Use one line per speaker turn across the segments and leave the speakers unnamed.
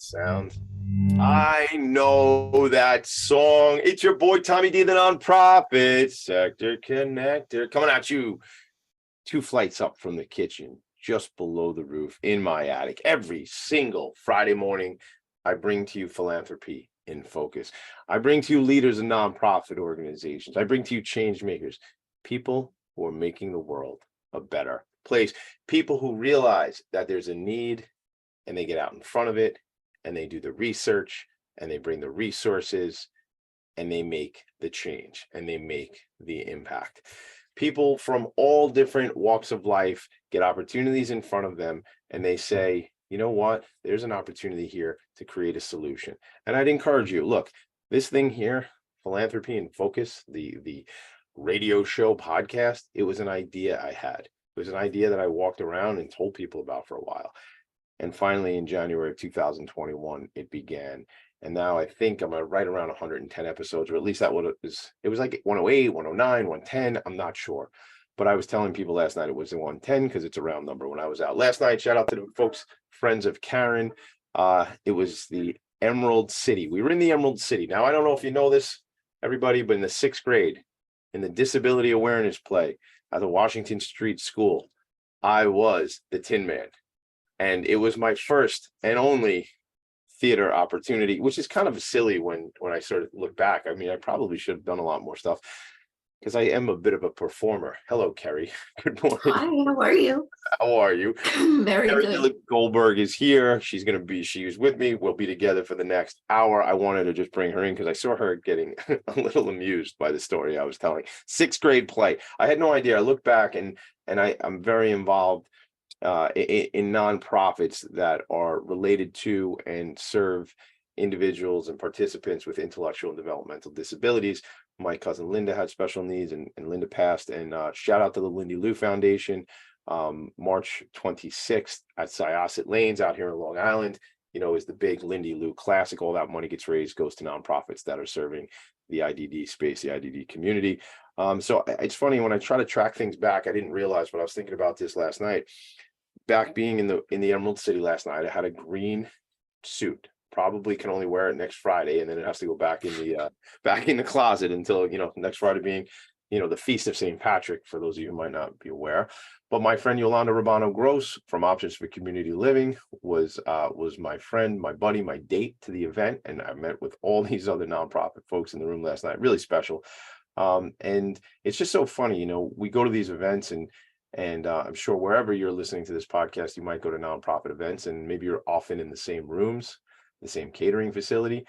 sound. I know that song. It's your boy Tommy D, the nonprofit sector connector, coming at you 2 flights up from the kitchen, just below the roof in my attic. Every single Friday morning, I bring to you Philanthropy in Focus. I bring to you leaders of nonprofit organizations. I bring to you change makers, people who are making the world a better place, people who realize that there's a need and they get out in front of it and they do the research and they bring the resources and they make the change and they make the impact. People from all different walks of life get opportunities in front of them and they say, you know what, there's an opportunity here to create a solution. And I'd encourage you, look, this thing here, Philanthropy in Focus, the radio show podcast, it was an idea I had. It was an idea that I walked around and told people about for a while. And finally, in January of 2021, it began. And now I think I'm right around 110 episodes, or at least that what it was like 108, 109, 110. I'm not sure. But I was telling people last night it was 110 because it's a round number when I was out. Last night, shout out to the folks, friends of Karen. It was the Emerald City. We were in the Emerald City. Now, I don't know if you know this, everybody, but in the 6th grade, in the disability awareness play at the Washington Street School, I was the Tin Man. And it was my first and only theater opportunity, which is kind of silly when I sort of look back. I mean, I probably should have done a lot more stuff because I am a bit of a performer. Hello, Kerry. Good morning.
Hi, how are you?
How are you?
Very
Kerry
good.
Gillick, Goldberg is here. She's with me. We'll be together for the next hour. I wanted to just bring her in because I saw her getting a little amused by the story I was telling. 6th grade play. I had no idea. I look back and I'm very involved in nonprofits that are related to and serve individuals and participants with intellectual and developmental disabilities. My cousin Linda had special needs and Linda passed. And shout out to the Lindy Lou Foundation, March 26th at Syosset Lanes out here in Long Island, is the big Lindy Lou Classic. All that money gets raised, goes to nonprofits that are serving the IDD space, the IDD community. So it's funny when I try to track things back, I didn't realize, but I was thinking about this last night. Back being in the Emerald City last night, I had a green suit. Probably can only wear it next Friday, and then it has to go back in the closet until next Friday being the Feast of St. Patrick, for those of you who might not be aware. But my friend Yolanda Rabano Gross from Options for Community Living was my friend, my buddy, my date to the event, and I met with all these other nonprofit folks in the room last night. Really special, and it's just so funny. We go to these events and I'm sure wherever you're listening to this podcast, you might go to nonprofit events and maybe you're often in the same rooms, the same catering facility.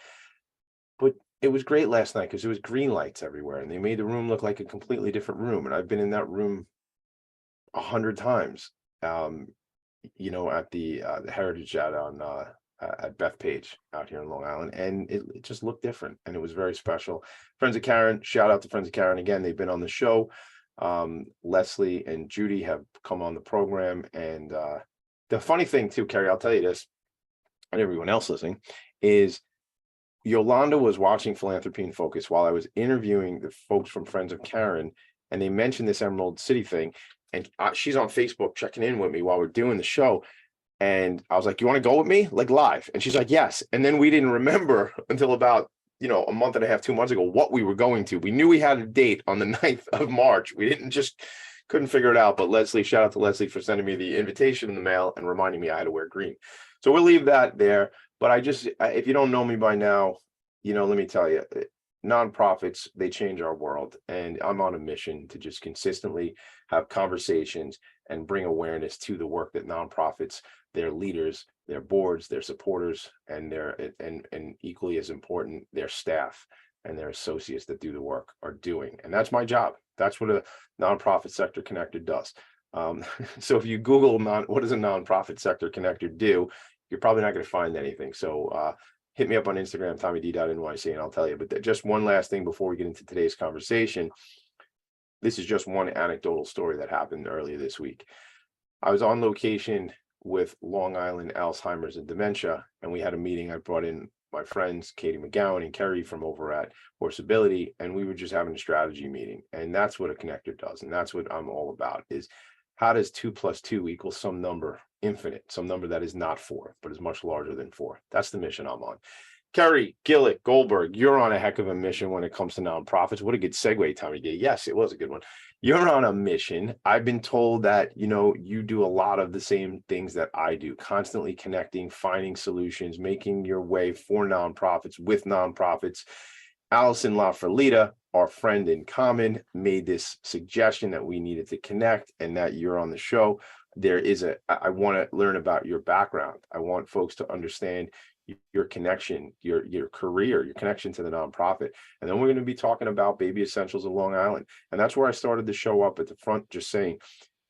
But it was great last night because there was green lights everywhere and they made the room look like a completely different room. And I've been in that room 100 times, at the Heritage at Bethpage out here in Long Island. And it just looked different and it was very special. Friends of Karen, shout out to Friends of Karen again. They've been on the show. Leslie and Judy have come on the program, and the funny thing too, Kerry, I'll tell you this, and everyone else listening, is Yolanda was watching Philanthropy in Focus while I was interviewing the folks from Friends of Karen, and they mentioned this Emerald City thing, and she's on Facebook checking in with me while we're doing the show, and I was like, "You want to go with me, like live?" And she's like, "Yes." And then we didn't remember until about a month and a half, 2 months ago, what we were going to. We knew we had a date on the 9th of March. We couldn't figure it out. But Leslie, shout out to Leslie for sending me the invitation in the mail and reminding me I had to wear green. So we'll leave that there. But if you don't know me by now, let me tell you, nonprofits, they change our world. And I'm on a mission to just consistently have conversations and bring awareness to the work that nonprofits, their leaders, their boards, their supporters, and and equally as important, their staff and their associates that do the work are doing. And that's my job. That's what a nonprofit sector connector does. So if you Google what does a nonprofit sector connector do, you're probably not going to find anything. So hit me up on Instagram, tommyd.nyc, and I'll tell you. But just one last thing before we get into today's conversation. This is just one anecdotal story that happened earlier this week. I was on location with Long Island Alzheimer's and Dementia, and we had a meeting. I brought in my friends, Katie McGowan and Kerry from over at Horseability, and we were just having a strategy meeting. And that's what a connector does. And that's what I'm all about, is how does 2 plus 2 equal some number infinite, some number that is not 4, but is much larger than 4? That's the mission I'm on. Kerry, Gillick, Goldberg, you're on a heck of a mission when it comes to nonprofits. What a good segue, Tommy did. Yes, it was a good one. You're on a mission. I've been told that, you do a lot of the same things that I do, constantly connecting, finding solutions, making your way for nonprofits, with nonprofits. Allison LaFerlita, our friend in common, made this suggestion that we needed to connect and that you're on the show. I want to learn about your background. I want folks to understand your connection, your career, your connection to the nonprofit. And then we're going to be talking about Baby Essentials of Long Island. And that's where I started the show up at the front, just saying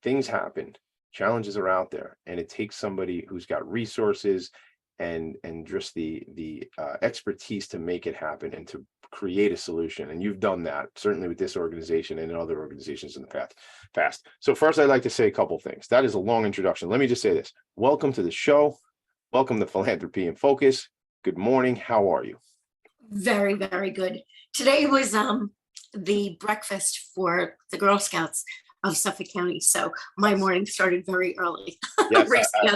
things happen, challenges are out there, and it takes somebody who's got resources and just the expertise to make it happen and to create a solution. And you've done that, certainly with this organization and in other organizations in the past. So first, I'd like to say a couple things. That is a long introduction. Let me just say this. Welcome to the show. Welcome to Philanthropy and Focus. Good morning. How are you?
Very, very good. Today was the breakfast for the Girl Scouts of Suffolk County. So my morning started very early.
Yes,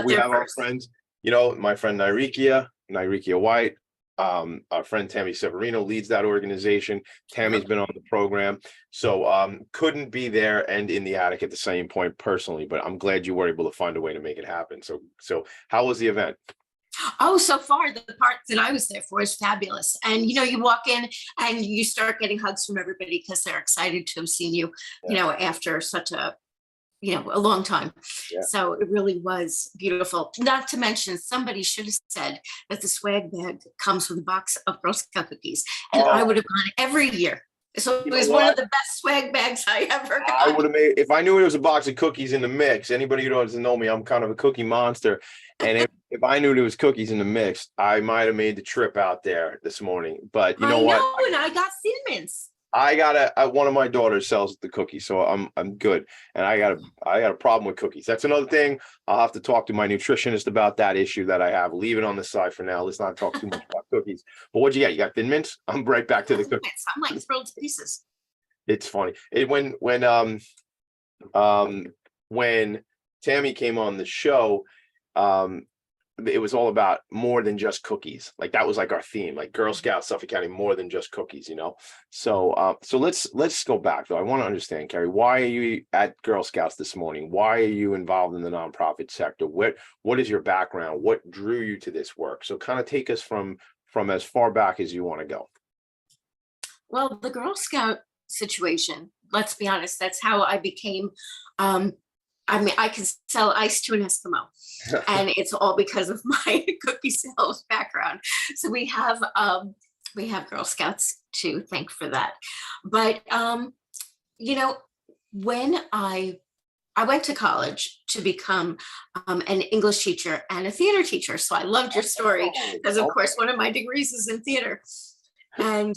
we have our friends, my friend Nyrikia White, our friend Tammy Severino leads that organization. Tammy's been on the program, so couldn't be there and in the attic at the same point personally, but I'm glad you were able to find a way to make it happen. So how was the event?
Oh, so far the part that I was there for is fabulous. And you walk in and you start getting hugs from everybody because they're excited to have seen you, after such a long time. Yeah. So it really was beautiful. Not to mention, somebody should have said that the swag bag comes with a box of Girl Scout cookies, and I would have gone every year. So it was one of the best swag bags I ever got.
I would have made, if I knew there was a box of cookies in the mix. Anybody who doesn't know me, I'm kind of a cookie monster. And if I knew there was cookies in the mix, I might have made the trip out there this morning. But you know what?
And I got Thin Mints.
I got one of my daughters sells the cookies, so I'm good. And I got a problem with cookies. That's another thing. I'll have to talk to my nutritionist about that issue that I have. Leave it on the side for now. Let's not talk too much about cookies. But what'd you get? You got Thin Mints? I'm right back to the cookies.
I'm like thrilled to pieces.
It's funny. When Tammy came on the show, it was all about more than just cookies. Like that was like our theme, like Girl Scouts Suffolk County, more than just cookies, So let's go back though. I want to understand, Kerry, why are you at Girl Scouts this morning? Why are you involved in the nonprofit sector? What is your background? What drew you to this work? So kind of take us from as far back as you want to go.
Well, the Girl Scout situation, let's be honest, that's how I became I can sell ice to an Eskimo, and it's all because of my cookie sales background. So we have Girl Scouts to thank for that. But when I went to college to become an English teacher and a theater teacher, so I loved your story because, of course, one of my degrees is in theater, and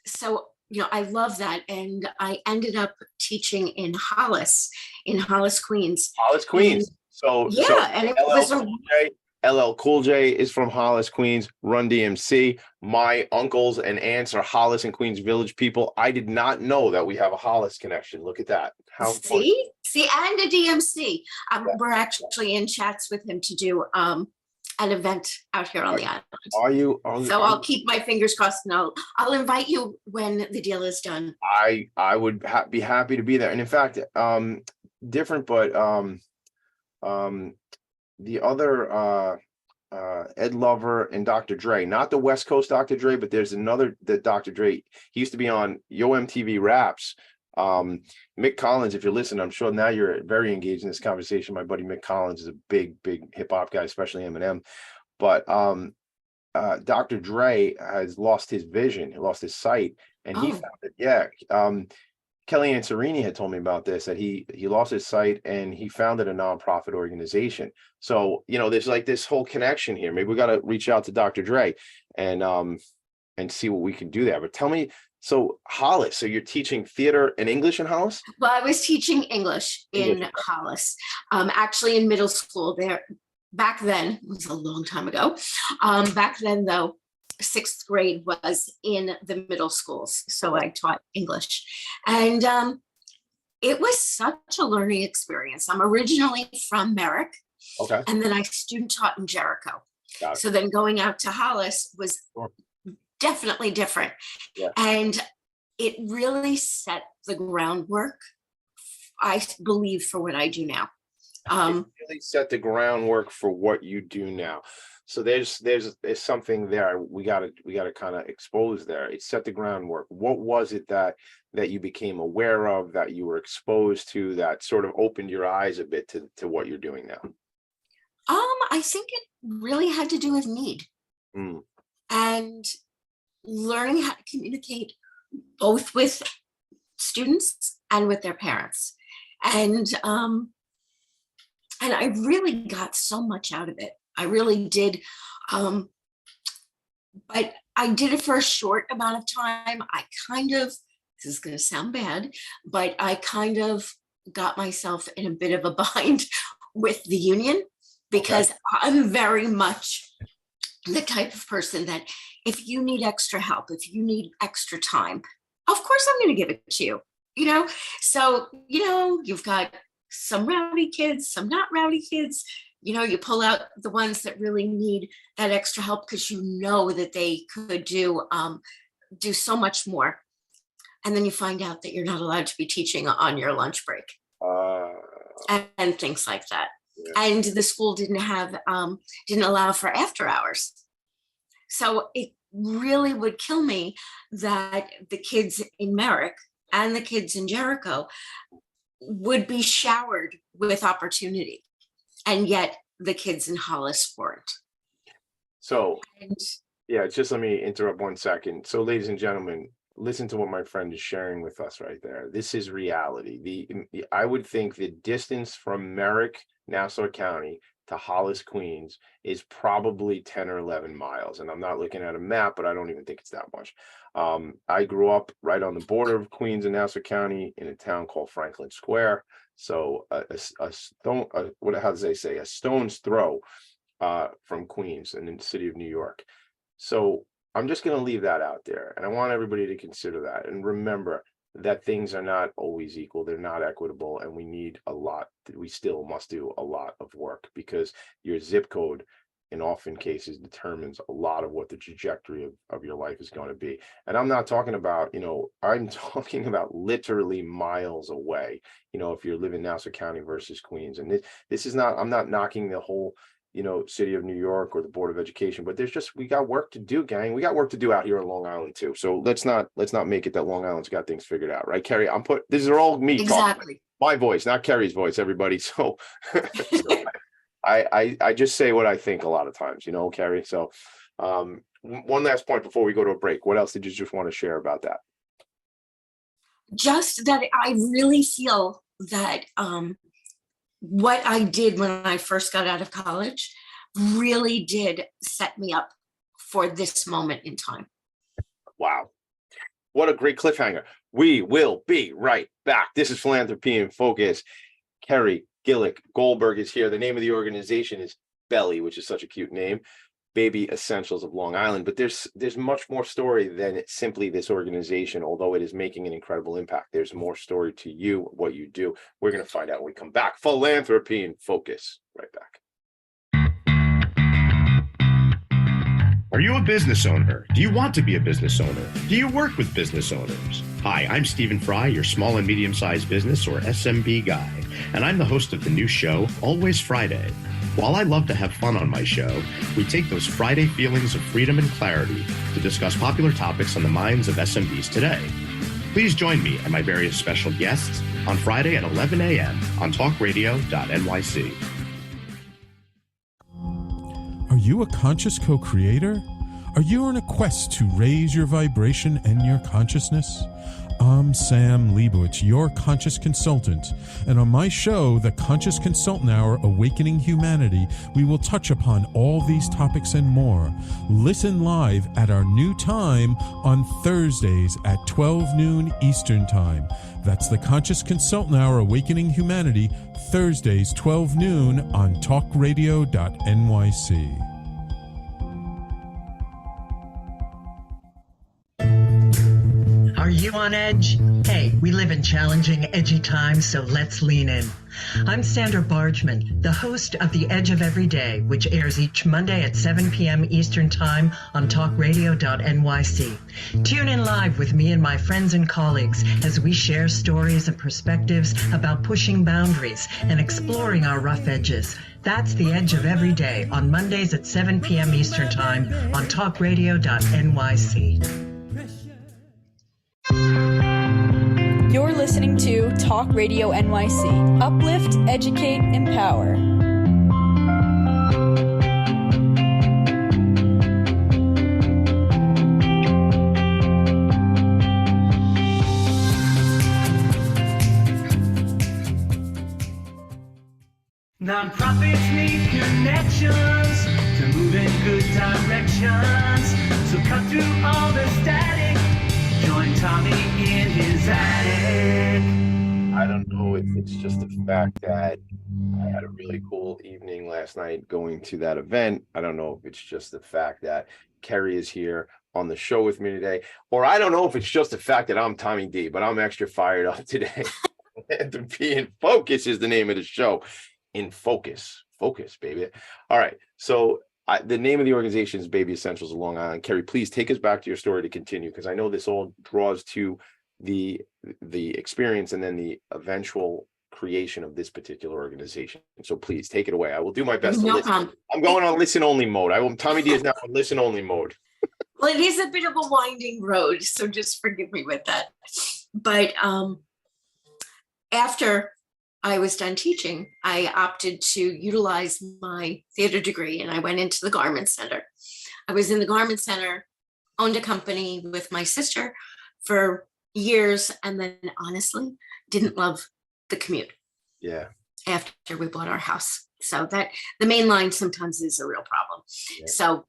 so. I love that. And I ended up teaching in Hollis, Queens.
Hollis, Queens.
And it was
LL Cool J is from Hollis, Queens. Run DMC. My uncles and aunts are Hollis and Queens Village people. I did not know that we have a Hollis connection. Look at that.
See, and a DMC. We're actually in chats with him to do an event out here on the island. I'll keep my fingers crossed, and I'll invite you when the deal is done.
I would be happy to be there. And in fact, different, but the other Ed Lover and Dr. Dre, not the West Coast Dr. Dre, but there's another that Dr. Dre. He used to be on Yo MTV Raps. Mick Collins, if you're listening, I'm sure now you're very engaged in this conversation. My buddy Mick Collins is a big hip hop guy, especially Eminem. But Dr. Dre has lost his vision, he lost his sight, and he found it. Yeah. Kellyanne Serini had told me about this, that he lost his sight and he founded a nonprofit organization. So, there's like this whole connection here. Maybe we got to reach out to Dr. Dre and see what we can do there. But tell me, so Hollis, so you're teaching theater and English in Hollis?
Well, I was teaching English in Hollis, actually in middle school there. Back then, it was a long time ago. Back then, though, 6th grade was in the middle schools. So I taught English. And It was such a learning experience. I'm originally from Merrick,
Okay.
and then I student taught in Jericho.
Got it.
So then going out to Hollis was
Sure.
definitely different.
Yeah.
And it really set the groundwork, I believe, for what I do now.
It really set the groundwork for what you do now. So there's something there we gotta kind of expose there. It set the groundwork. What was it that you became aware of, that you were exposed to, that sort of opened your eyes a bit to what you're doing now?
I think it really had to do with need and learning how to communicate both with students and with their parents. And I really got so much out of it. I really did. But I did it for a short amount of time. This is going to sound bad, but I kind of got myself in a bit of a bind with the union, because I'm very much the type of person that if you need extra help, if you need extra time, of course I'm going to give it to you, So, you've got some rowdy kids, some not rowdy kids, you pull out the ones that really need that extra help because that they could do so much more. And then you find out that you're not allowed to be teaching on your lunch break and things like that. Yeah. And the school didn't allow for after hours. So it really would kill me that the kids in Merrick and the kids in Jericho would be showered with opportunity, and yet the kids in Hollis weren't.
So, just let me interrupt 1 second. So, ladies and gentlemen, listen to what my friend is sharing with us right there. This is reality. I would think the distance from Merrick, Nassau County to Hollis, Queens is probably 10 or 11 miles. And I'm not looking at a map, but I don't even think it's that much. I grew up right on the border of Queens and Nassau County in a town called Franklin Square. So a stone's throw from Queens and in the city of New York. So I'm just going to leave that out there. And I want everybody to consider that. And remember that things are not always equal. They're not equitable. And we still must do a lot of work, because your zip code in often cases determines a lot of what the trajectory of your life is going to be. And I'm not talking about, I'm talking about literally miles away, if you're living in Nassau County versus Queens. And this is not, I'm not knocking the whole, city of New York or the Board of Education, but we got work to do, gang. We got work to do out here in Long Island too. So let's not make it that Long Island's got things figured out, right, Kerry? These are all me
exactly
talking. My voice, not Kerry's voice, everybody. So, I just say what I think a lot of times, Kerry. So one last point before we go to a break. What else did you just want to share about that?
Just that I really feel that what I did when I first got out of college really did set me up for this moment in time.
Wow. What a great cliffhanger. We will be right back. This is Philanthropy in Focus. Kerry, Gillick, Goldberg is here. The name of the organization is BELI, which is such a cute name, Baby Essentials of Long Island. But there's much more story than simply this organization, although it is making an incredible impact. There's more story to you, what you do. We're going to find out when we come back. Philanthropy in Focus. Right back.
Are you a business owner? Do you want to be a business owner? Do you work with business owners? Hi, I'm Stephen Fry, your small and medium-sized business or SMB guy, and I'm the host of the new show, Always Friday. While I love to have fun on my show, we take those Friday feelings of freedom and clarity to discuss popular topics on the minds of SMBs today. Please join me and my various special guests on Friday at 11 a.m. on talkradio.nyc.
Are you a conscious co-creator? Are you on a quest to raise your vibration and your consciousness? I'm Sam Leibowitz, your conscious consultant, and on my show, The Conscious Consultant Hour, Awakening Humanity, we will touch upon all these topics and more. Listen live at our new time on Thursdays at 12 noon Eastern Time. That's The Conscious Consultant Hour, Awakening Humanity, Thursdays 12 noon on talkradio.nyc.
Are you on edge? Hey, we live in challenging, edgy times, so let's lean in. I'm Sandra Bargman, the host of The Edge of Every Day, which airs each Monday at 7 p.m. Eastern Time on talkradio.nyc. Tune in live with me and my friends and colleagues as we share stories and perspectives about pushing boundaries and exploring our rough edges. That's The Edge of Every Day on Mondays at 7 p.m. Eastern Time on talkradio.nyc.
You're listening to Talk Radio NYC. Uplift, educate, empower.
Nonprofits need connections to move in good directions. So cut through all the static. Join Tommy in his attic.
I don't know if it's just the fact that I had a really cool evening last night going to that event. I don't know if it's just the fact that Kerry is here on the show with me today, or I don't know if it's just the fact that I'm Tommy D, but I'm extra fired up today. Philanthropy in Focus is the name of the show. In Focus, baby. All right. So the name of the organization is Baby Essentials of Long Island. Kerry, please take us back to your story to continue, because I know this all draws to the experience and then the eventual creation of this particular organization. So please take it away. I will do my best to listen. I'm going on listen only mode. Tommy D is now on listen only mode.
Well, it is a bit of a winding road, so just forgive me with that. But after I was done teaching, I opted to utilize my theater degree and I went into the garment center. I was in the garment center, owned a company with my sister for years, and then honestly didn't love the commute.
Yeah.
After we bought our house. So that the main line sometimes is a real problem.
Yeah.
So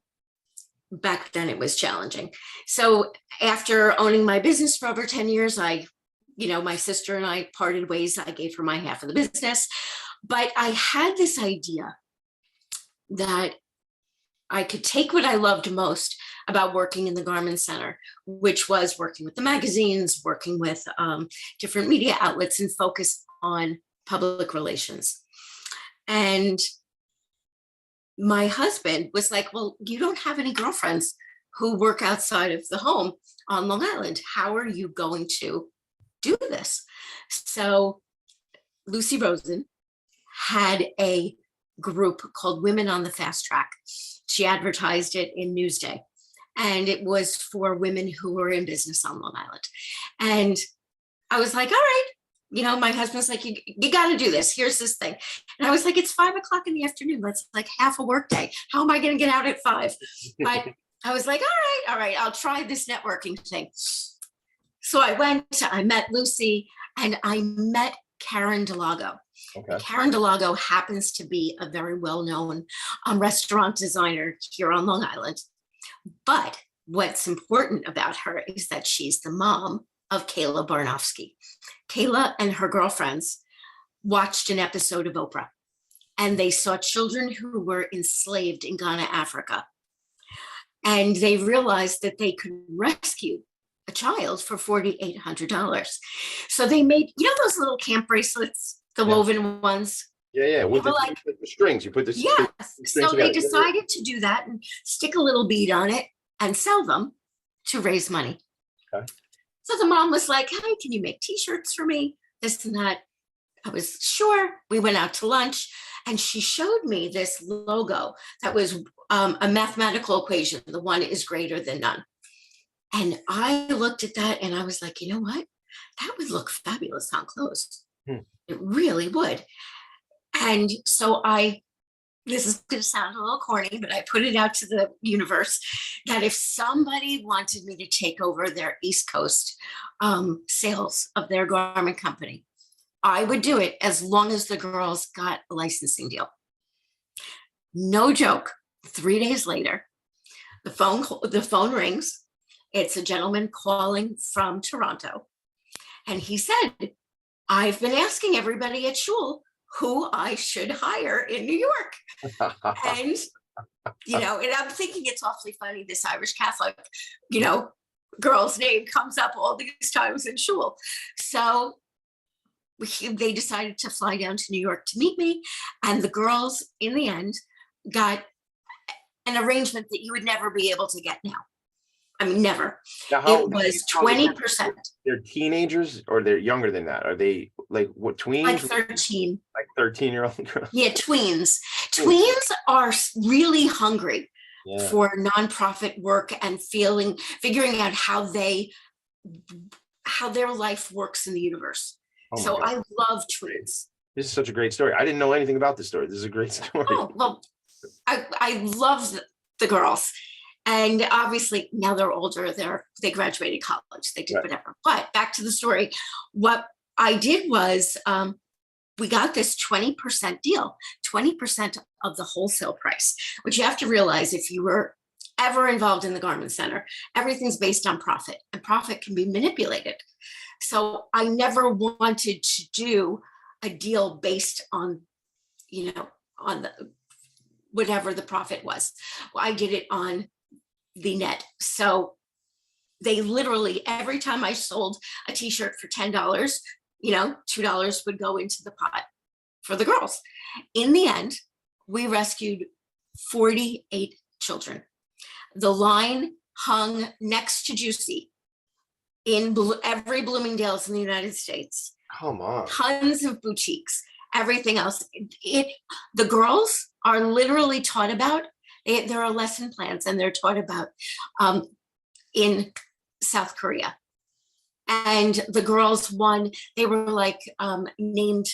back then it was challenging. So after owning my business for over 10 years, my sister and I parted ways. I gave her my half of the business, but I had this idea that I could take what I loved most about working in the garment center, which was working with the magazines, working with different media outlets, and focus on public relations. And my husband was like, well, you don't have any girlfriends who work outside of the home on Long Island. How are you going to do this? So Lucy Rosen had a group called Women on the Fast Track. She advertised it in Newsday, and it was for women who were in business on Long Island. And I was like, all right, my husband's like, you got to do this. Here's this thing. And I was like, it's 5 o'clock in the afternoon. That's like half a work day. How am I going to get out at 5? But I was like, all right, I'll try this networking thing. So I met Lucy, and I met Karen Delago. Okay. Karen Delago happens to be a very well-known restaurant designer here on Long Island. But what's important about her is that she's the mom of Kayla Barnofsky. Kayla and her girlfriends watched an episode of Oprah, and they saw children who were enslaved in Ghana, Africa. And they realized that they could rescue a child for $4,800. So they made, those little camp bracelets, the woven ones.
Yeah. With the strings, you put the
yes.
strings
So
together.
they decided to do that and stick a little bead on it and sell them to raise money. Okay. So the mom was like, hey, can you make t-shirts for me? This and that. I was sure. We went out to lunch, and she showed me this logo that was a mathematical equation. The one is greater than none. And I looked at that and I was like, you know what? That would look fabulous on clothes. It really would. And so this is going to sound a little corny, but I put it out to the universe that if somebody wanted me to take over their East Coast sales of their garment company, I would do it as long as the girls got a licensing deal. No joke. 3 days later, the phone rings. It's a gentleman calling from Toronto. And he said, I've been asking everybody at Shul who I should hire in New York. And, and I'm thinking it's awfully funny, this Irish Catholic, girl's name comes up all these times in shul. So they decided to fly down to New York to meet me. And the girls, in the end, got an arrangement that you would never be able to get now. I mean, never.
Now,
It was 20%.
They're teenagers or they're younger than that? Are they like what, tweens?
Like 13.
Like 13-year-old girls?
Yeah, tweens. Tweens are really hungry for nonprofit work and figuring out how their life works in the universe.
Oh
so I love tweens.
This is such a great story. I didn't know anything about this story. This is a great story.
Oh, well, I love the girls. And obviously now they're older, they graduated college, they did whatever. But back to the story, what I did was we got this 20% deal, 20% of the wholesale price, which you have to realize if you were ever involved in the garment center, everything's based on profit and profit can be manipulated. So I never wanted to do a deal based on, on the whatever the profit was. Well, I did it on the net. So they literally, every time I sold a t-shirt for $10, $2 would go into the pot for the girls. In the end, we rescued 48 children. The line hung next to Juicy in every Bloomingdale's in the United States.
Come on.
Tons of boutiques, everything else. The girls are literally taught about. There are lesson plans and they're taught about in South Korea. And the girls won, they were like named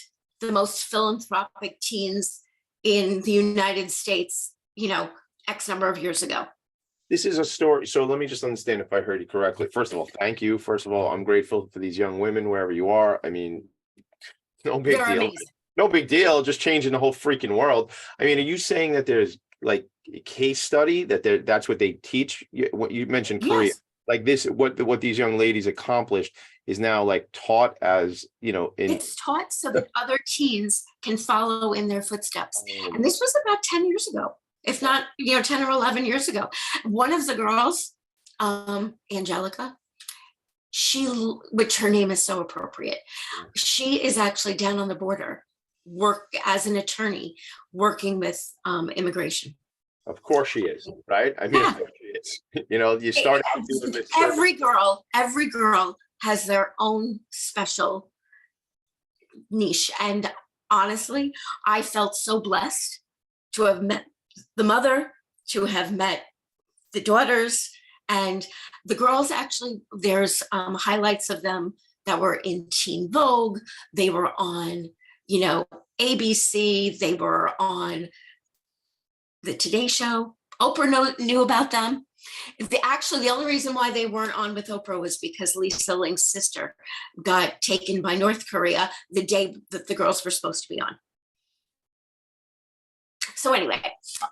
the most philanthropic teens in the United States, X number of years ago.
This is a story. So let me just understand if I heard you correctly. First of all, thank you. First of all, I'm grateful for these young women, wherever you are. I mean, no big deal. Amazing. No big deal. Just changing the whole freaking world. I mean, are you saying that there's like a case study that's what they teach? What you mentioned, Korea, like this, what these young ladies accomplished is now like taught as,
it's taught so that other teens can follow in their footsteps. And this was about 10 years ago, if not, 10 or 11 years ago. One of the girls, Angelica, which her name is so appropriate. She is actually down on the border, work as an attorney, working with immigration.
Of course she is, right? I mean, of course she is. You start out doing this.
Every girl has their own special niche. And honestly, I felt so blessed to have met the mother, to have met the daughters, and the girls. Actually, there's highlights of them that were in Teen Vogue. They were on, ABC. They were on the Today Show. Oprah knew about them. The only reason why they weren't on with Oprah was because Lisa Ling's sister got taken by North Korea the day that the girls were supposed to be on. So anyway,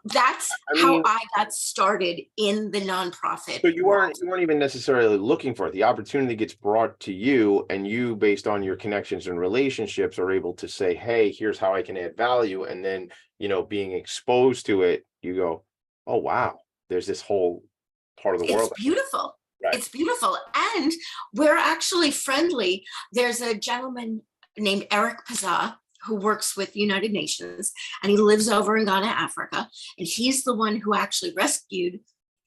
that's how I got started in the nonprofit.
So you weren't even necessarily looking for it. The opportunity gets brought to you, and you, based on your connections and relationships, are able to say, hey, here's how I can add value. And then, being exposed to it, you go, oh, wow, there's this whole part of the world.
It's beautiful.
Right.
It's beautiful. And we're actually friendly. There's a gentleman named Eric Pazza who works with United Nations, and he lives over in Ghana, Africa. And he's the one who actually rescued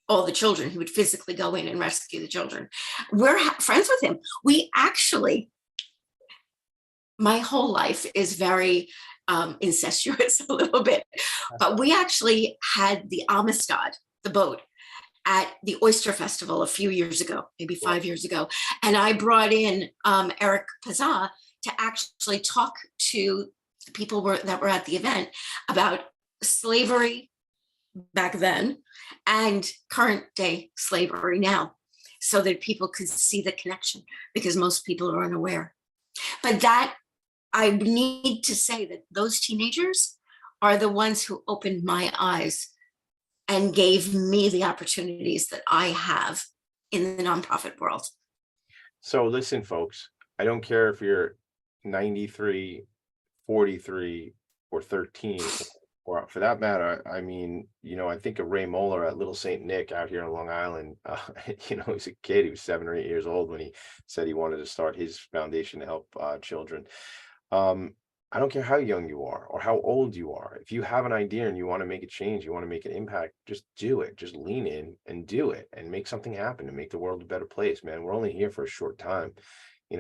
all the children. He would physically go in and rescue the children. We're friends with him. We actually, my whole life is very incestuous a little bit, but we actually had the Amistad, the boat, at the Oyster Festival a few years ago, maybe 5 years ago. And I brought in Eric Pazza to actually talk to the people that were at the event about slavery back then and current day slavery now, so that people could see the connection, because most people are unaware. But that, I need to say that those teenagers are the ones who opened my eyes and gave me the opportunities that I have in the nonprofit world.
So listen, folks, I don't care if you're 93, 43, or 13. or for that matter, I mean, I think of Ray Moeller at Little Saint Nick out here in Long Island. He's a kid. He was 7 or 8 years old when he said he wanted to start his foundation to help children. I don't care how young you are or how old you are. If you have an idea and you want to make a change, you want to make an impact, just do it. Just lean in and do it and make something happen and make the world a better place, man. We're only here for a short time.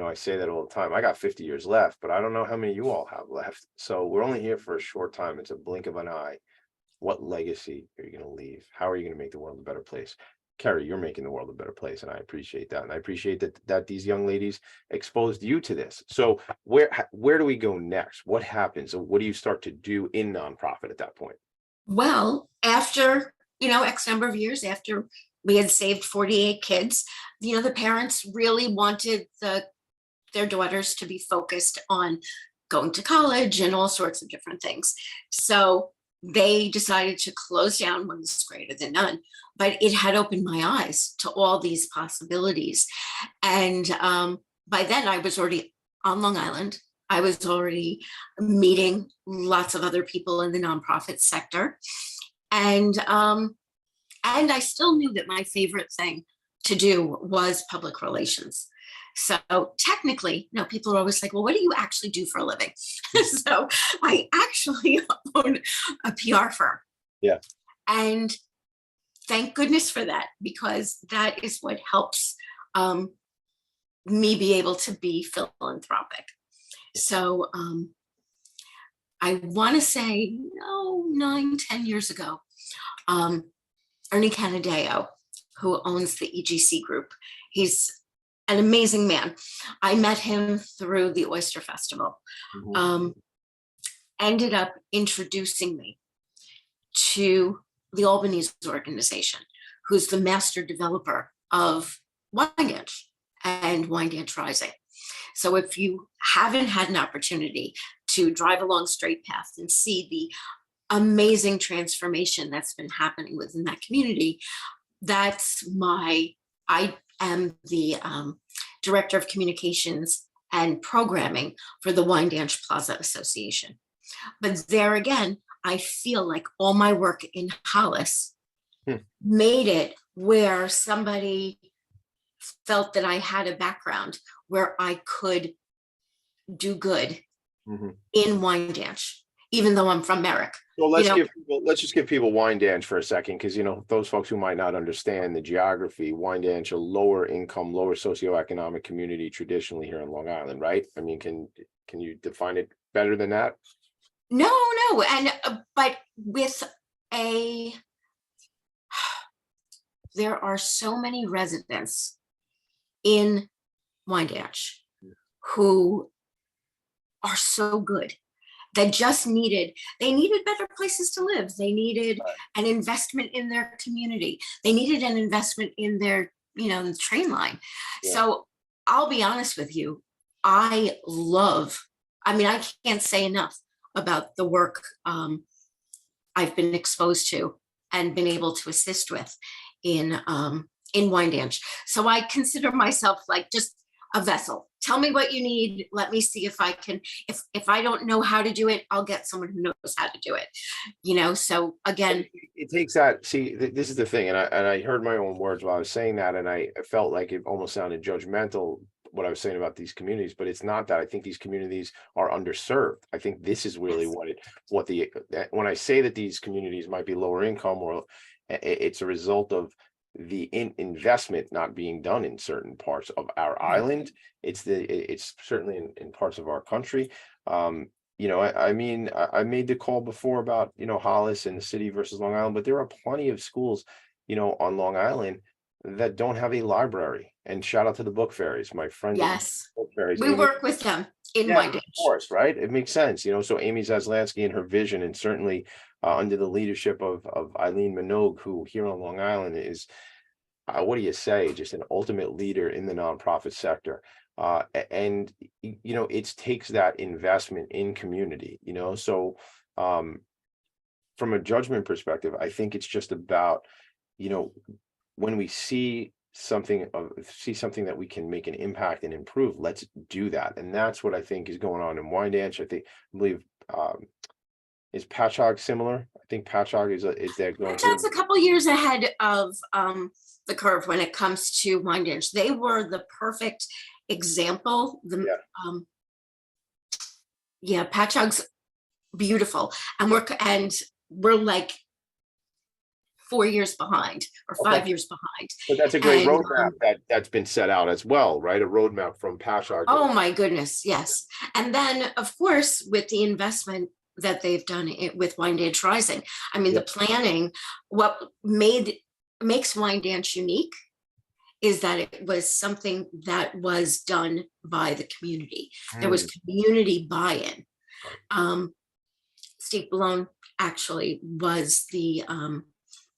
I say that all the time. I got 50 years left, but I don't know how many you all have left. So we're only here for a short time. It's a blink of an eye. What legacy are you going to leave? How are you going to make the world a better place? Kerry, you're making the world a better place, and I appreciate that. And I appreciate that these young ladies exposed you to this. So where do we go next? What happens? What do you start to do in nonprofit at that point?
Well, after, X number of years after we had saved 48 kids, the parents really wanted their daughters to be focused on going to college and all sorts of different things. So they decided to close down One is Greater Than None, but it had opened my eyes to all these possibilities. And by then I was already on Long Island. I was already meeting lots of other people in the nonprofit sector. And I still knew that my favorite thing to do was public relations. So technically, people are always like, well, what do you actually do for a living? So I actually own a PR firm.
Yeah.
And thank goodness for that, because that is what helps me be able to be philanthropic. So I want to say, 9-10 years ago, Ernie Canadeo, who owns the EGC Group, he's an amazing man. I met him through the Oyster Festival. Ended up introducing me to the Albanese organization, who's the master developer of Winedance and Winedance Rising. So if you haven't had an opportunity to drive along Straight Path and see the amazing transformation that's been happening within that community, I am the director of communications and programming for the Winedance Plaza Association. But there again, I feel like all my work in Hollis made it where somebody felt that I had a background where I could do good in Winedance, even though I'm from Merrick.
Well, let's just give people Winedance for a second, because those folks who might not understand the geography, Winedance, a lower income, lower socioeconomic community traditionally here in Long Island, right? I mean, can you define it better than that?
No, and but there are so many residents in Winedance who are so good. That just needed better places to live. They needed an investment in their community. They needed an investment in their, the train line. Yeah. So I'll be honest with you. I can't say enough about the work I've been exposed to and been able to assist with in Winedance. So I consider myself like just a vessel. Tell me what you need. Let me see if I can, if I don't know how to do it, I'll get someone who knows how to do it. So again,
it takes that. See, this is the thing. And I heard my own words while I was saying that. And I felt like it almost sounded judgmental, what I was saying about these communities, but it's not that. I think these communities are underserved. I think this is really when I say that these communities might be lower income, or it's a result of the investment not being done in certain parts of our island. It's certainly in parts of our country. I made the call before about Hollis and the city versus Long Island, but there are plenty of schools on Long Island that don't have a library. And shout out to the book fairies, my friend.
Yes,
book fairies.
We work with them in Winedance. Of
course, right? It makes sense, so Amy Zaslansky and her vision, and certainly under the leadership of Eileen Minogue, who here on Long Island is, what do you say, just an ultimate leader in the nonprofit sector. And it takes that investment in community, so from a judgment perspective, I think it's just about, when we see something that we can make an impact and improve, let's do that. And that's what I think is going on in Winedance. I believe Is Patchogue similar? I think Patchogue is that going
Patchogue's a couple years ahead of the curve when it comes to wine dance. They were the perfect example. Patchogue's beautiful, and we're like 4 years behind or 5 years behind.
But that's a great roadmap that's been set out as well, right? A roadmap from Patchogue.
Oh my goodness, yes. And then of course with the investment that they've done with Wine Dance Rising, I mean the planning, what makes Wine Dance unique is that it was something that was done by the community. There was community buy-in. Steve Ballone actually was the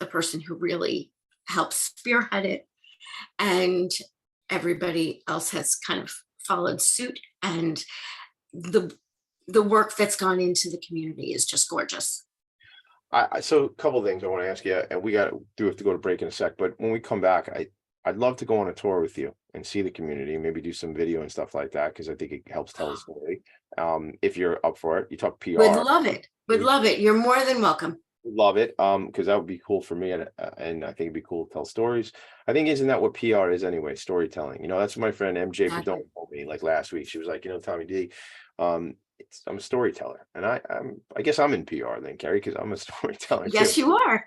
person who really helped spearhead it, and everybody else has kind of followed suit. And the work that's gone into the community is just gorgeous.
So a couple of things I want to ask you, and we have to go to break in a sec, but when we come back, I'd love to go on a tour with you and see the community, maybe do some video and stuff like that, because I think it helps tell the story. If you're up for it, you talk PR.
Would love it. Would love it. You're more than welcome.
Love it. Because that would be cool for me, and I think it'd be cool to tell stories. I think isn't that what PR is anyway? Storytelling. You know, that's what my friend MJ Verdon told me like last week. She was like, you know, Tommy D, I'm a storyteller, and I guess I'm in PR then, Kerry, because I'm a storyteller.
Yes,
too.
you are.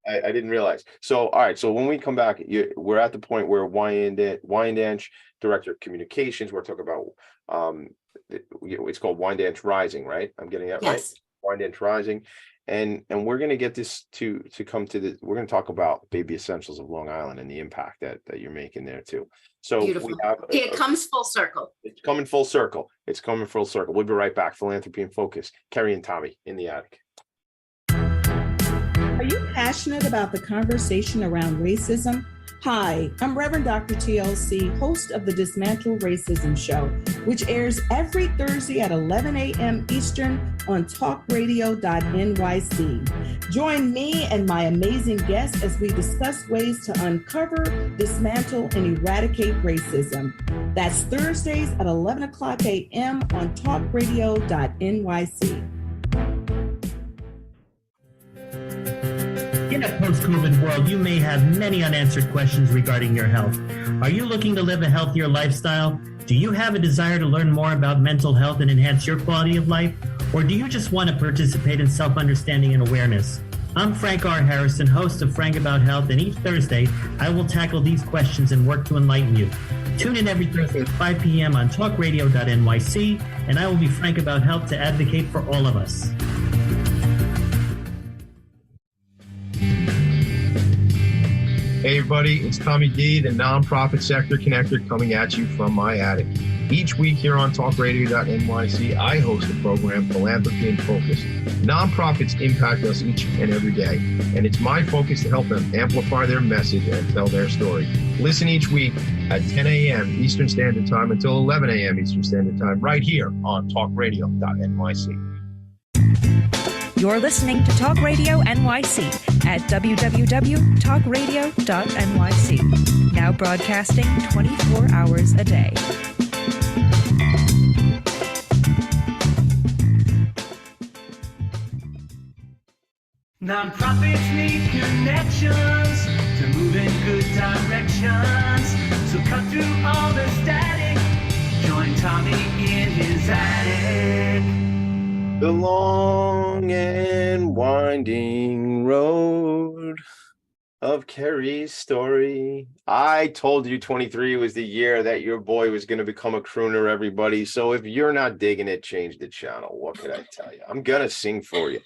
I didn't realize. So, all right. So when we come back, we're at the point where Wine Dance Director of Communications. We're talking about it's called Wine Dance Rising, right? I'm getting that right. Wine Dance Rising, and we're going to get this to come to the. We're going to talk about Baby Essentials of Long Island and the impact that you're making there too. So
beautiful. It comes full circle.
It's coming full circle. It's coming full circle. We'll be right back. Philanthropy and Focus. Kerry and Tommy in the attic.
Are you passionate about the conversation around racism? Hi, I'm Reverend Dr. TLC, host of the Dismantle Racism Show, which airs every Thursday at 11 a.m. Eastern on talkradio.nyc. Join me and my amazing guests as we discuss ways to uncover, dismantle, and eradicate racism. That's Thursdays at 11 o'clock a.m. on talkradio.nyc.
In a post-COVID world, you may have many unanswered questions regarding your health. Are you looking to live a healthier lifestyle? Do you have a desire to learn more about mental health and enhance your quality of life? Or do you just want to participate in self-understanding and awareness? I'm Frank R. Harrison, host of Frank About Health, and each Thursday, I will tackle these questions and work to enlighten you. Tune in every Thursday at 5 p.m. on talkradio.nyc, and I will be frank about health to advocate for all of us.
Hey everybody, it's Tommy D, the nonprofit sector connector, coming at you from my attic. Each week here on talkradio.nyc, I host the program Philanthropy and Focus. Nonprofits impact us each and every day, and it's my focus to help them amplify their message and tell their story. Listen each week at 10 a.m. Eastern Standard Time until 11 a.m. Eastern Standard Time, right here on talkradio.nyc.
You're listening to Talk Radio NYC at www.talkradio.nyc. Now broadcasting 24 hours a day.
Nonprofits need connections to move in good directions. So cut through all the static. Join Tommy in his attic.
The long and winding road of Kerry's story. I told you 23 was the year that your boy was going to become a crooner, everybody. So if you're not digging it, change the channel. What could I tell you? I'm going to sing for you.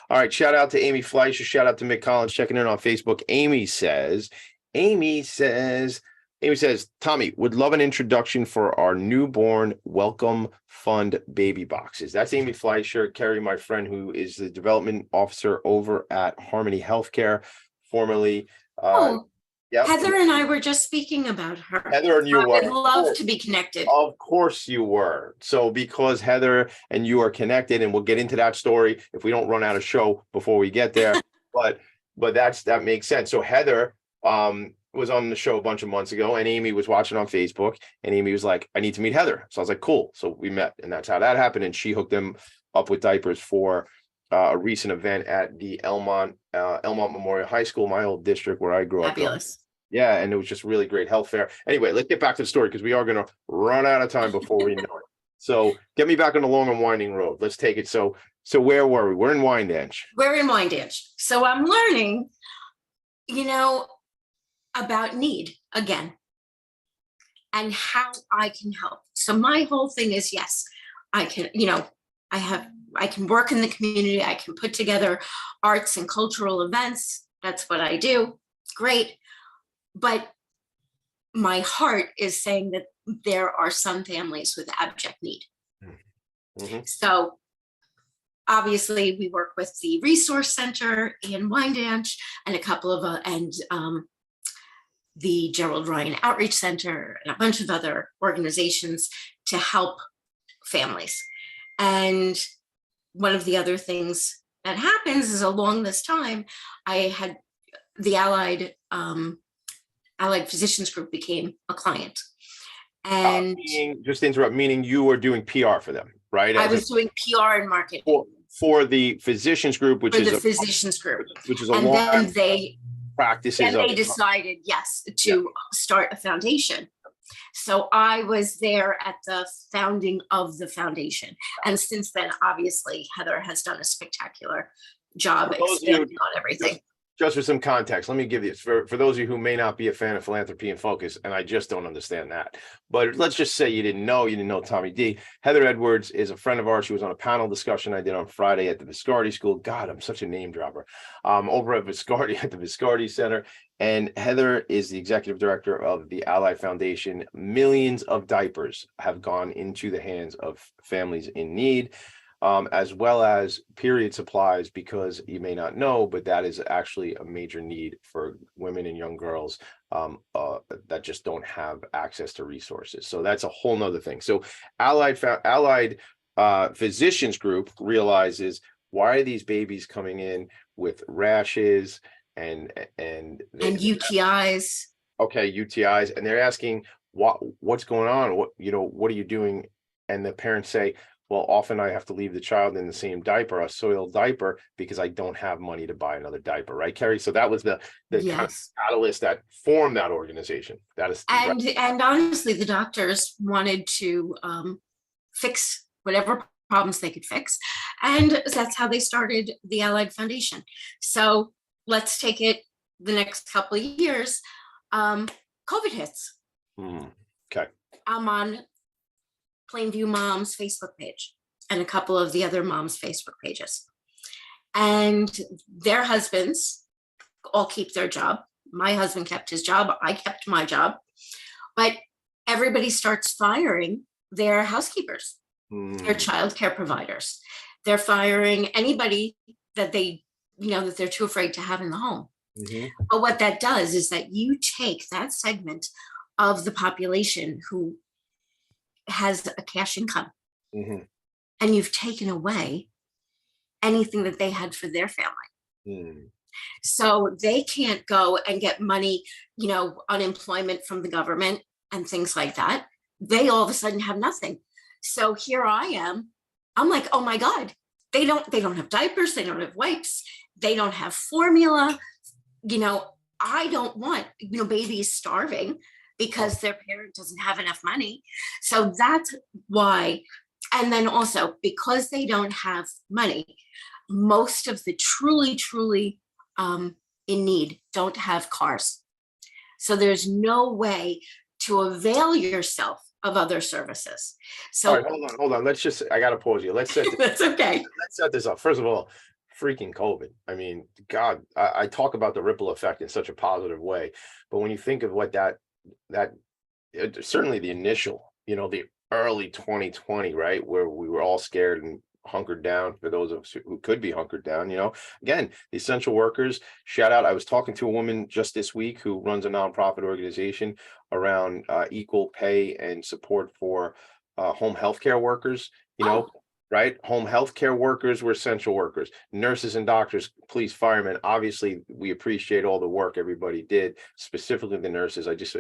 All right. Shout out to Amy Fleischer. Shout out to Mick Collins checking in on Facebook. Amy says, Tommy, would love an introduction for our newborn welcome fund baby boxes. That's Amy Fleischer, Kerry, my friend, who is the development officer over at Harmony Healthcare, formerly.
Heather and I were just speaking about her.
Heather and you were.
I'd love to be connected.
Of course you were. So because Heather and you are connected, and we'll get into that story if we don't run out of show before we get there. but that makes sense. So Heather, was on the show a bunch of months ago, and Amy was watching on Facebook, and Amy was like, I need to meet Heather. So I was like, cool. So we met, and that's how that happened. And she hooked them up with diapers for a recent event at the Elmont Memorial High School, my old district where I grew up.
Fabulous.
Yeah, and it was just really great health fair. Anyway, let's get back to the story because we are going to run out of time before we know it. So get me back on the long and winding road. Let's take it. So where were we? We're in Wyandanch.
We're in Wyandanch. So I'm learning, about need again and how I can help. So my whole thing is, yes, I can, I can work in the community. I can put together arts and cultural events. That's what I do. Great. But my heart is saying that there are some families with abject need.
Mm-hmm.
So obviously we work with the Resource Center in Wyandanch and a couple of, the Gerald Ryan Outreach Center and a bunch of other organizations to help families. And one of the other things that happens is along this time, I had the Allied Physicians Group became a client. And
Just to interrupt, meaning you were doing PR for them, right?
I was doing PR and marketing.
For the Physicians Group, which is a
and
long
then they
practices.
And they decided, yes, to start a foundation. So I was there at the founding of the foundation. And since then, obviously, Heather has done a spectacular job expanding on everything.
Just for some context, let me give you, for those of you who may not be a fan of Philanthropy and Focus, and I just don't understand that. But let's just say you didn't know Tommy D. Heather Edwards is a friend of ours. She was on a panel discussion I did on Friday at the Viscardi School. God, I'm such a name dropper. Over at Viscardi, at the Viscardi Center. And Heather is the executive director of the Allied Foundation. Millions of diapers have gone into the hands of families in need. As well as period supplies, because you may not know, but that is actually a major need for women and young girls that just don't have access to resources. So that's a whole nother thing. So Allied Physicians Group realizes, why are these babies coming in with rashes and
UTIs?
Okay, UTIs, and they're asking what's going on? What are you doing? And the parents say, well, often I have to leave the child in the same diaper, a soiled diaper, because I don't have money to buy another diaper, right, Kerry? So that was the kind of catalyst that formed that organization. That is,
and honestly, the doctors wanted to fix whatever problems they could fix, and that's how they started the Allied Foundation. So let's take it the next couple of years. COVID hits.
Okay.
I'm on Plainview Moms Facebook page and a couple of the other moms Facebook pages, and their husbands all keep their job. My husband kept his job. I kept my job, but everybody starts firing their housekeepers, their childcare providers. They're firing anybody that they, that they're too afraid to have in the home. But what that does is that you take that segment of the population who has a cash income, and you've taken away anything that they had for their family. So they can't go and get money, unemployment from the government and things like that. They all of a sudden have nothing. So here I am. I'm like, oh my God, they don't have diapers, they don't have wipes, they don't have formula. I don't want, babies starving because their parent doesn't have enough money. So that's why. And then also, because they don't have money, most of the truly in need don't have cars. So there's no way to avail yourself of other services. So
all right, hold on. I got to pause you. Let's set this,
that's okay.
Let's set this up. First of all, freaking COVID. I mean, God, I talk about the ripple effect in such a positive way. But when you think of what that certainly the initial, the early 2020, right, where we were all scared and hunkered down, for those of us who could be hunkered down, again, the essential workers, shout out. I was talking to a woman just this week who runs a nonprofit organization around equal pay and support for home healthcare workers, right? Home healthcare workers were essential workers, nurses and doctors, police, firemen. Obviously, we appreciate all the work everybody did, specifically the nurses. I just,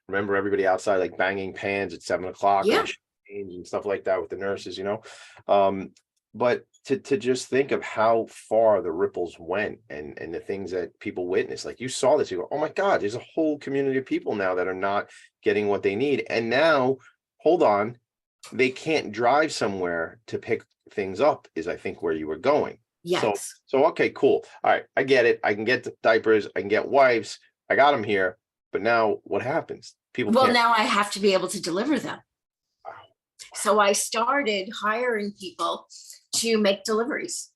remember everybody outside like banging pans at 7 o'clock and stuff like that with the nurses, but to just think of how far the ripples went and the things that people witnessed, like you saw this, you go, oh my God, there's a whole community of people now that are not getting what they need. And now, hold on, they can't drive somewhere to pick things up is I think where you were going.
Yes.
So okay, cool. All right, I get it. I can get the diapers, I can get wipes, I got them here, but now what happens?
Now I have to be able to deliver them. Wow. So I started hiring people to make deliveries.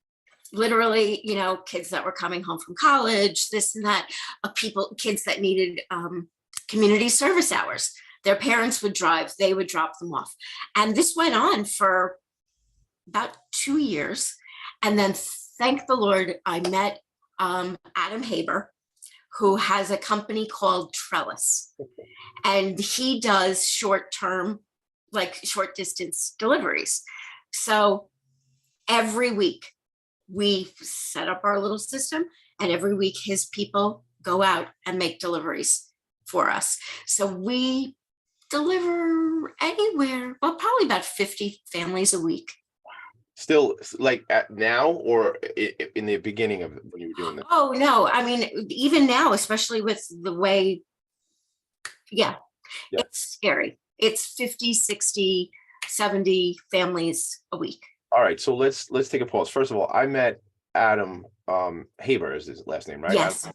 Literally, kids that were coming home from college, this and that, kids that needed community service hours. Their parents would drive, they would drop them off. And this went on for about 2 years. And then thank the Lord, I met Adam Haber, who has a company called Trellis. And he does short distance deliveries. So every week we set up our little system, and every week his people go out and make deliveries for us. So we deliver anywhere, probably about 50 families a week.
Still, like now or in the beginning of when you were doing that?
Oh, no. I mean, even now, especially with the way, it's scary. It's 50, 60, 70 families a week.
All right. So let's take a pause. First of all, I met Adam Haber is his last name, right?
Yes.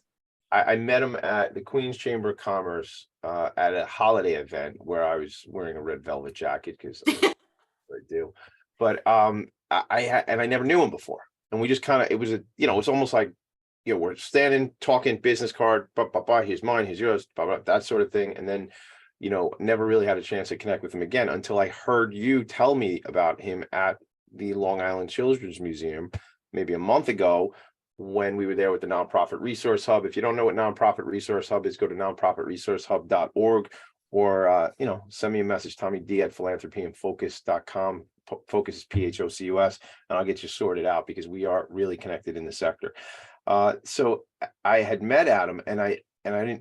I met him at the Queen's Chamber of Commerce at a holiday event where I was wearing a red velvet jacket because I do. But I never knew him before, and we just kind of it's almost like we're standing talking business card, here's mine, here's yours, that sort of thing, and then never really had a chance to connect with him again until I heard you tell me about him at the Long Island Children's Museum maybe a month ago, when we were there with the Nonprofit Resource Hub. If you don't know what Nonprofit Resource Hub is, go to nonprofitresourcehub.org or, send me a message, Tommy D at philanthropyandphocus.com. Phocus is Phocus, and I'll get you sorted out because we are really connected in the sector. So I had met Adam and I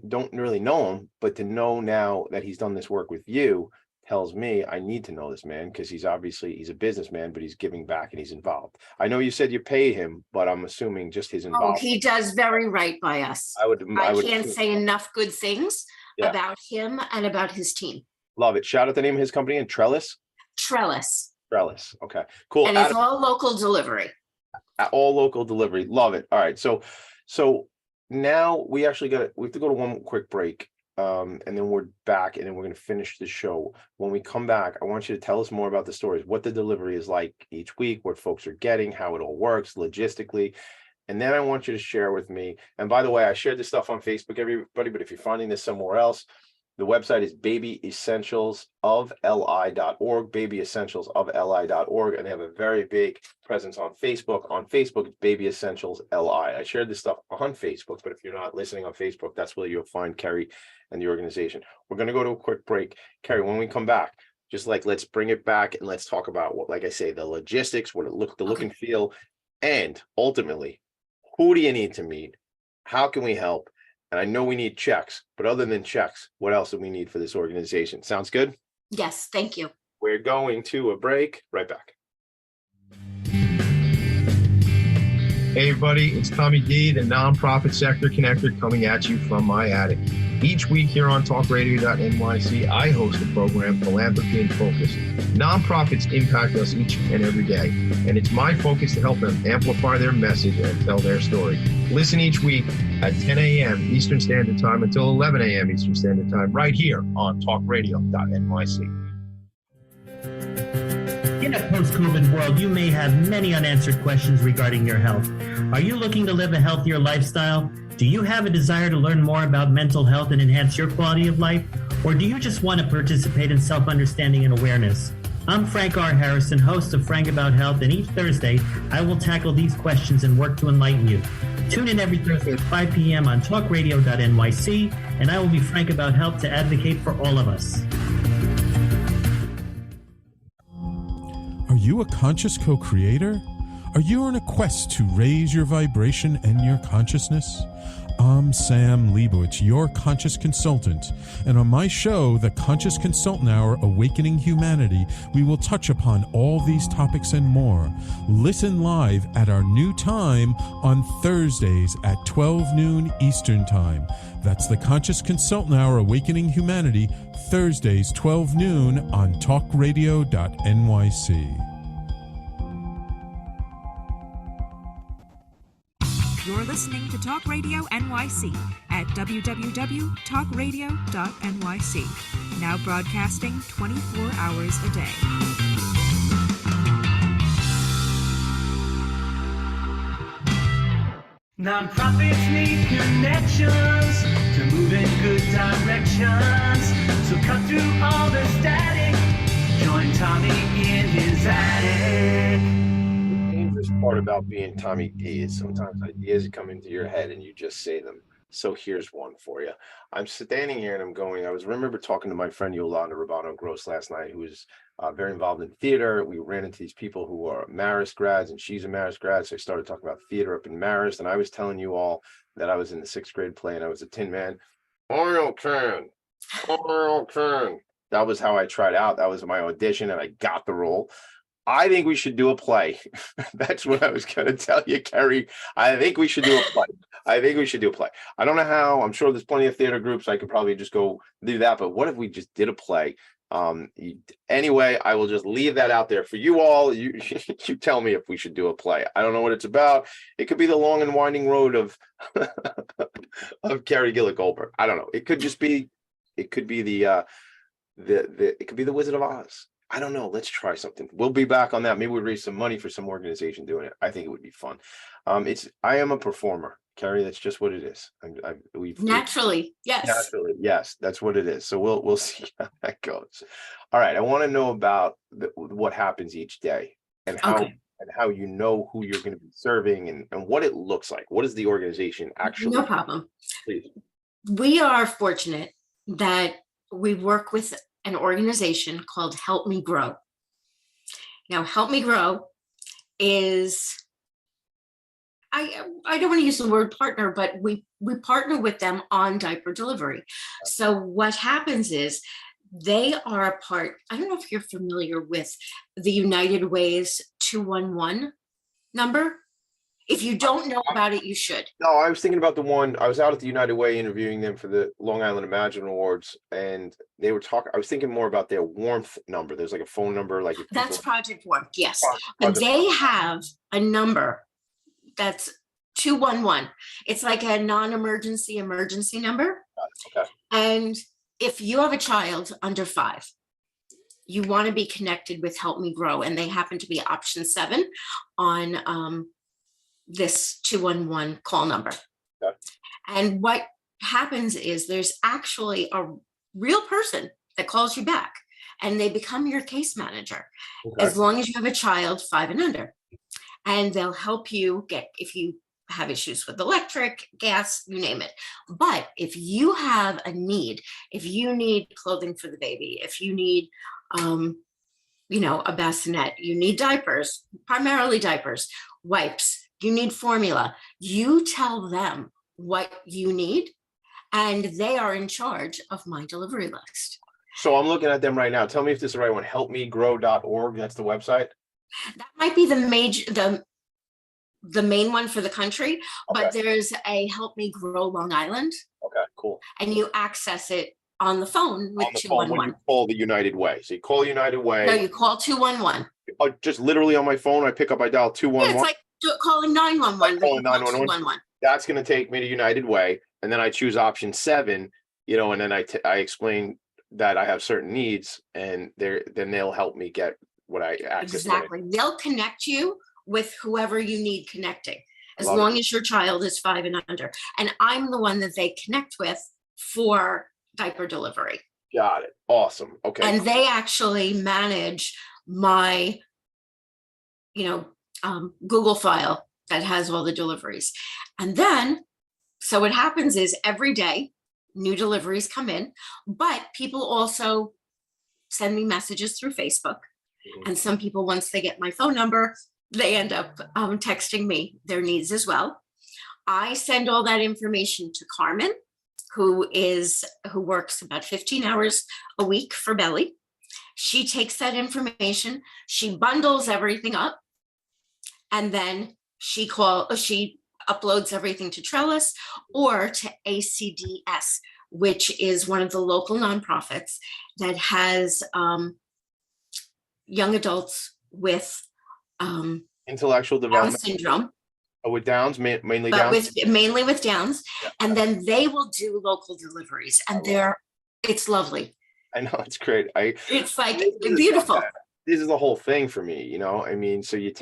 don't really know him, but to know now that he's done this work with you tells me I need to know this man, because he's a businessman, but he's giving back and he's involved. I know you said you pay him, but I'm assuming just his involvement.
Oh, he does very right by us. I can't say enough good things about him and about his team.
Love it. Shout out the name of his company and Trellis. Okay, cool.
And it's all local delivery.
All local delivery. Love it. All right. So now we have to go to one quick break. And then we're back, and then we're going to finish the show. When we come back, I want you to tell us more about the stories, what the delivery is like each week, what folks are getting, how it all works logistically. And then I want you to share with me. And by the way, I shared this stuff on Facebook, everybody, but if you're finding this somewhere else, the website is babyessentialsofli.org, babyessentialsofli.org, and they have a very big presence on Facebook. On Facebook, it's Baby Essentials LI. I shared this stuff on Facebook, but if you're not listening on Facebook, that's where you'll find Kerry and the organization. We're going to go to a quick break. Kerry, when we come back, let's bring it back and let's talk about what, like I say, the logistics, the look and feel, and ultimately, who do you need to meet? How can we help? And I know we need checks, but other than checks, what else do we need for this organization? Sounds good?
Yes, thank you.
We're going to a break. Right back.
Hey everybody, it's Tommy D, the nonprofit sector connector, coming at you from my attic. Each week here on talkradio.nyc, I host the program Philanthropy and Phocus. Nonprofits impact us each and every day, and it's my focus to help them amplify their message and tell their story. Listen each week at 10 a.m. Eastern Standard Time until 11 a.m. Eastern Standard Time, right here on talkradio.nyc.
In a post-COVID world, you may have many unanswered questions regarding your health. Are you looking to live a healthier lifestyle? Do you have a desire to learn more about mental health and enhance your quality of life? Or do you just want to participate in self-understanding and awareness? I'm Frank R. Harrison, host of Frank About Health, and each Thursday, I will tackle these questions and work to enlighten you. Tune in every Thursday at 5 p.m. on talkradio.nyc, and I will be frank about health to advocate for all of us.
you a conscious co-creator? Are you on a quest to raise your vibration and your consciousness? I'm Sam Leibowitz, your conscious consultant, and on my show, The Conscious Consultant Hour, Awakening Humanity, we will touch upon all these topics and more. Listen live at our new time on Thursdays at 12 noon Eastern Time. That's The Conscious Consultant Hour, Awakening Humanity, Thursdays 12 noon on talkradio.nyc.
You're listening to Talk Radio NYC at www.talkradio.nyc. Now broadcasting 24 hours a day.
Nonprofits need connections to move in good directions. So cut through all the static. Join Tommy in his attic.
Part about being Tommy D is sometimes ideas come into your head and you just say them. So here's one for you. I'm standing here and I'm going, I remember talking to my friend Yolanda Rabano Gross last night, who is very involved in theater. We ran into these people who are Marist grads, and she's a Marist grad. So I started talking about theater up in Marist, and I was telling you all that I was in the 6th grade play and I was a Tin Man. Oil can. That was how I tried out. That was my audition and I got the role. I think we should do a play. That's what I was going to tell you, Kerry. I think we should do a play. I don't know how. I'm sure there's plenty of theater groups. I could probably just go do that. But what if we just did a play? Anyway, I will just leave that out there for you all. You tell me if we should do a play. I don't know what it's about. It could be the long and winding road of Kerry, Gillick, Goldberg. I don't know. It could just be. It could be it could be the Wizard of Oz. I don't know. Let's try something. We'll be back on that. Maybe we'll raise some money for some organization doing it. I think it would be fun. I am a performer, Kerry. That's just what it is.
Naturally, yes.
Naturally, yes. That's what it is. So we'll see how that goes. All right. I want to know about what happens each day and how you know who you're going to be serving and what it looks like. What is the organization actually?
No problem.
Please.
We are fortunate that we work with an organization called Help Me Grow. Now, Help Me Grow is, I don't want to use the word partner, but we partner with them on diaper delivery. So what happens is they are a part, I don't know if you're familiar with the United Way's 211 number. If you don't know about it, you should.
No, I was thinking about the one. I was out at the United Way interviewing them for the Long Island Imagine Awards, and they were talking. I was thinking more about their warmth number. There's like a phone number, like
that's Project Warmth. Yes, but they have a number that's 211. It's like a non-emergency emergency number.
Okay.
And if you have a child under 5, you want to be connected with Help Me Grow, and they happen to be option 7 on this 211 call number.
Okay.
And what happens is there's actually a real person that calls you back and they become your case manager, as long as you have a child 5 and under. And they'll help you if you have issues with electric, gas, you name it. But if you have a need, if you need clothing for the baby, if you need a bassinet, you need diapers, primarily diapers, wipes, you need formula, you tell them what you need, and they are in charge of my delivery list.
So I'm looking at them right now. Tell me if this is the right one. Helpmegrow.org. That's the website.
That might be the main one for the country, but there's a Help Me Grow Long Island.
Okay, cool.
And you access it on the phone with 211.
When you call the United Way. So you call United Way.
No, you call 211.
Just literally on my phone, I pick up, I dial 211.
Yeah, it's like calling 911.
Calling 911. That's going to take me to United Way, and then I choose option 7. And then I explain that I have certain needs, and then they'll help me get what I access.
Exactly. They'll connect you with whoever you need connecting, as long as your child is 5 and under. And I'm the one that they connect with for diaper delivery.
Got it. Awesome. Okay.
And they actually manage my, Google file that has all the deliveries. And then, so what happens is every day new deliveries come in, but people also send me messages through Facebook And some people, once they get my phone number, they end up texting me their needs as well. I send all that information to Carmen, who works about 15 hours a week for BELI. She takes that information, she bundles everything up, and then she uploads everything to Trellis or to ACDS, which is one of the local nonprofits that has young adults with
intellectual
Down
development
syndrome.
with Downs, mainly
But
Downs.
mainly with Downs, and then they will do local deliveries, and it's lovely.
I know, it's great.
It's like beautiful.
This is the whole thing for me, I mean, so you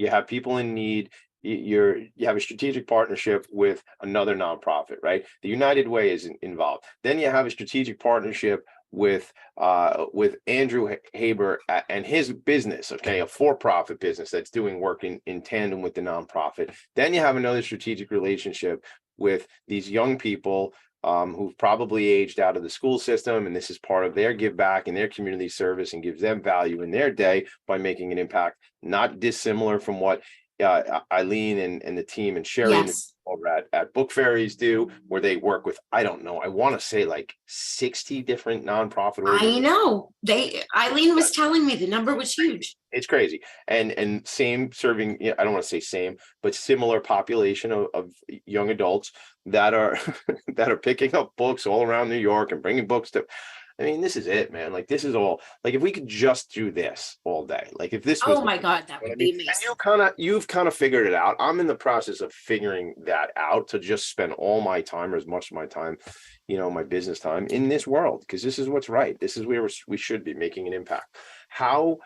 have people in need. You have a strategic partnership with another nonprofit, right? The United Way is involved. Then you have a strategic partnership with Andrew Haber and his business, okay, a for-profit business that's doing work in tandem with the nonprofit. Then you have another strategic relationship with these young people who've probably aged out of the school system, and this is part of their give back and their community service and gives them value in their day by making an impact, not dissimilar from what Eileen and the team and Sherry
Yes.
over at Book Fairies do, where they work with, I don't know, I want to say like 60 different nonprofit organizations.
I know. Eileen was telling me the number was huge.
It's crazy. And same serving, I don't want to say same, but similar population of young adults that are that are picking up books all around New York and bringing books to. I mean, this is it, man. Like, this is all, like, if we could just do this all day, like if this was,
Oh my God, that would be amazing.
and you've kind of figured it out. I'm in the process of figuring that out, to just spend all my time, or as much of my time, my business time, in this world, because this is what's right. This is where we should be making an impact. How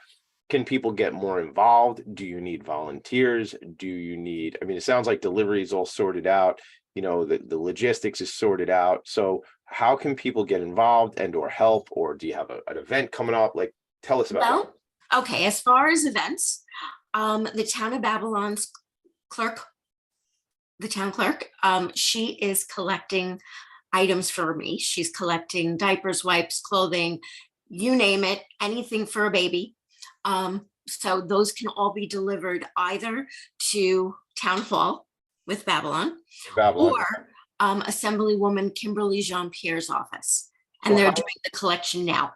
can people get more involved? Do you need volunteers? Do you need, I mean, it sounds like delivery is all sorted out. The logistics is sorted out. So how can people get involved and or help? Or do you have an event coming up? Like, tell us about that.
Okay, as far as events, the town of Babylon's town clerk, she is collecting items for me. She's collecting diapers, wipes, clothing, you name it, anything for a baby. So those can all be delivered either to Town Hall with Babylon. Or Assemblywoman Kimberly Jean-Pierre's office. And they're doing the collection now.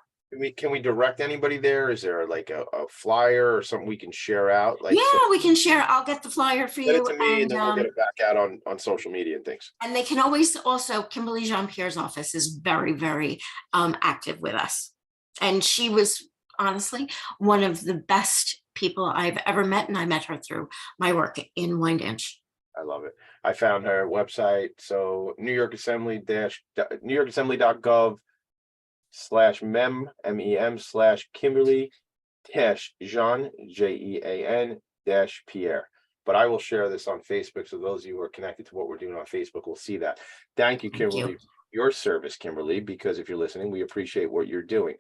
Can we direct anybody there? Is there like a flyer or something we can share out? Like,
yeah, we can share. I'll get the flyer for
get
you.
it to me, and then we'll get it back out on social media and things.
And they can always also, Kimberly Jean-Pierre's office is very, very active with us. And she was honestly one of the best people I've ever met. And I met her through my work in Wyandanch.
I love it. I found her website. So NewYorkAssembly.gov/mem/Kimberly Jean Jean-Pierre. But I will share this on Facebook, so those of you who are connected to what we're doing on Facebook will see that. Thank you, Kimberly, for your service, Kimberly, because if you're listening, we appreciate what you're doing.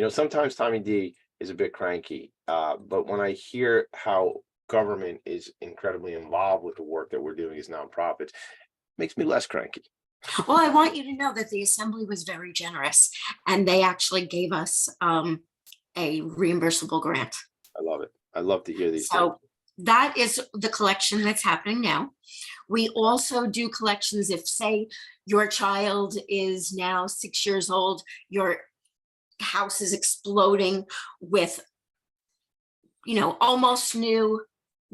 Sometimes Tommy D is a bit cranky, but when I hear how government is incredibly involved with the work that we're doing as nonprofits, it makes me less cranky.
Well, I want you to know that the Assembly was very generous, and they actually gave us a reimbursable grant.
I love it. I love to hear these things.
So that is the collection that's happening now. We also do collections if, say, your child is now 6 years old, your house is exploding with, almost new,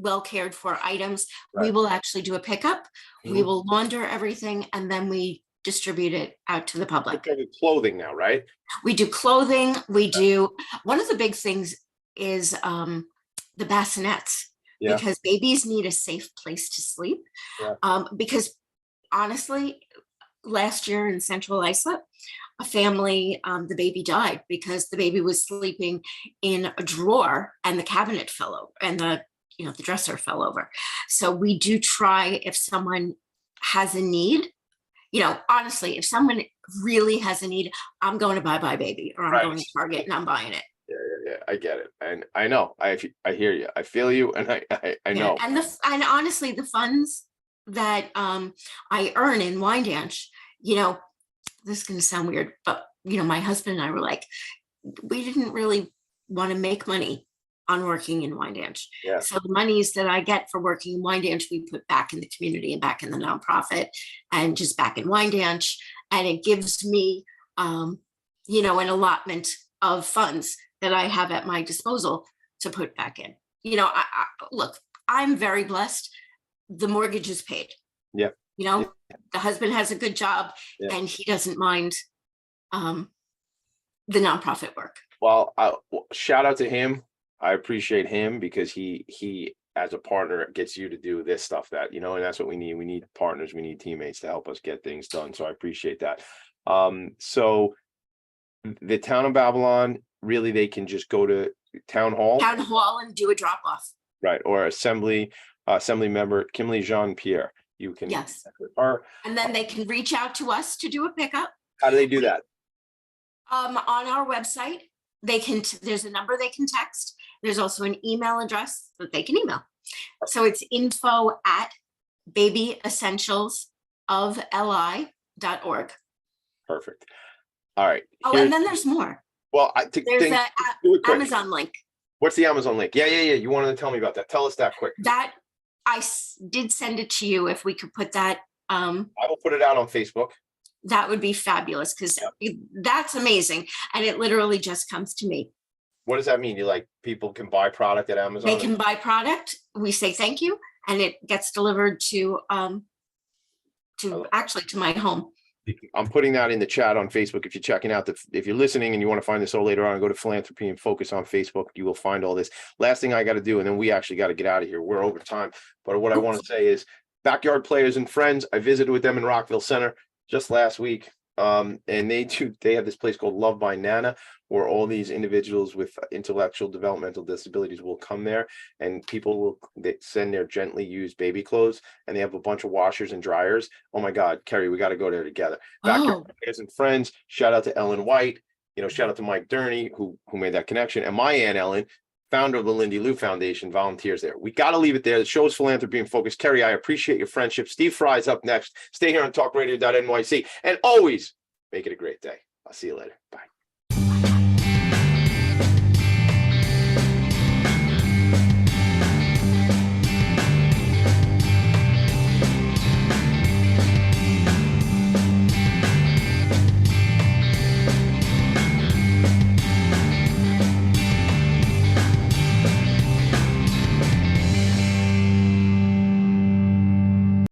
well cared for items. Right. We will actually do a pickup. Mm-hmm. We will launder everything, and then we distribute it out to the public.
Clothing now, right?
We do clothing. We do, one of the big things is the bassinets, because babies need a safe place to sleep. Yeah. Because honestly, last year in Central Islip, a family, the baby died because the baby was sleeping in a drawer and the cabinet fell over, and the dresser fell over. So we do try, if someone has a need, honestly, if someone really has a need, I'm going to Bye Baby, or I'm going to Target and I'm buying it.
Yeah. I get it. And I know, I hear you. I feel you. And I know.
And honestly, the funds that I earn in Wyandanch, this is going to sound weird, but my husband and I were like, we didn't really want to make money on working in Wyandanch.
Yeah.
So the monies that I get for working in Wyandanch, we put back in the community and back in the nonprofit and just back in Wyandanch. And it gives me, an allotment of funds that I have at my disposal to put back in. Look, I'm very blessed. The mortgage is paid.
Yeah.
The husband has a good job and he doesn't mind the nonprofit work.
Well, shout out to him. I appreciate him because he as a partner gets you to do this stuff that, and that's what we need. We need partners. We need teammates to help us get things done. So I appreciate that. So the town of Babylon, really, they can just go to town hall
And do a drop off.
Right. Or assembly member, Kimberly Jean-Pierre. You can
Yes.
with her.
And then they can reach out to us to do a pickup.
How do they do that?
On our website, there's a number they can text. There's also an email address that they can email. So it's info@babyessentialsofli.org.
Perfect. All right.
Oh, and then there's more.
Well,
There's an Amazon link.
What's the Amazon link? Yeah. You wanted to tell me about that. Tell us that quick.
That I did send it to you. If we could put that.
I will put it out on Facebook.
That would be fabulous because that's amazing. And it literally just comes to me.
What does that mean? People can buy product at Amazon?
They can buy product. We say thank you. And it gets delivered to my home.
I'm putting that in the chat on Facebook. If you're checking out, if you're listening and you want to find this all later on, go to Philanthropy and Phocus on Facebook. You will find all this. Last thing I got to do, and then we actually got to get out of here. We're over time. But what I want to say is Backyard Players and Friends. I visited with them in Rockville Center just last week. And they have this place called Love by Nana, where all these individuals with intellectual developmental disabilities will come there, and people they send their gently used baby clothes, and they have a bunch of washers and dryers. Oh my God, Kerry, we got to go there together. Backyard Players and Friends. Shout out to Ellen White. Shout out to Mike Durney, who made that connection, and my Aunt Ellen, founder of the Lindy Lou Foundation, volunteers there. We got to leave it there. The show's Philanthropy and Focus. Kerry, I appreciate your friendship. Steve Fry's up next. Stay here on talkradio.nyc, and always make it a great day. I'll see you later.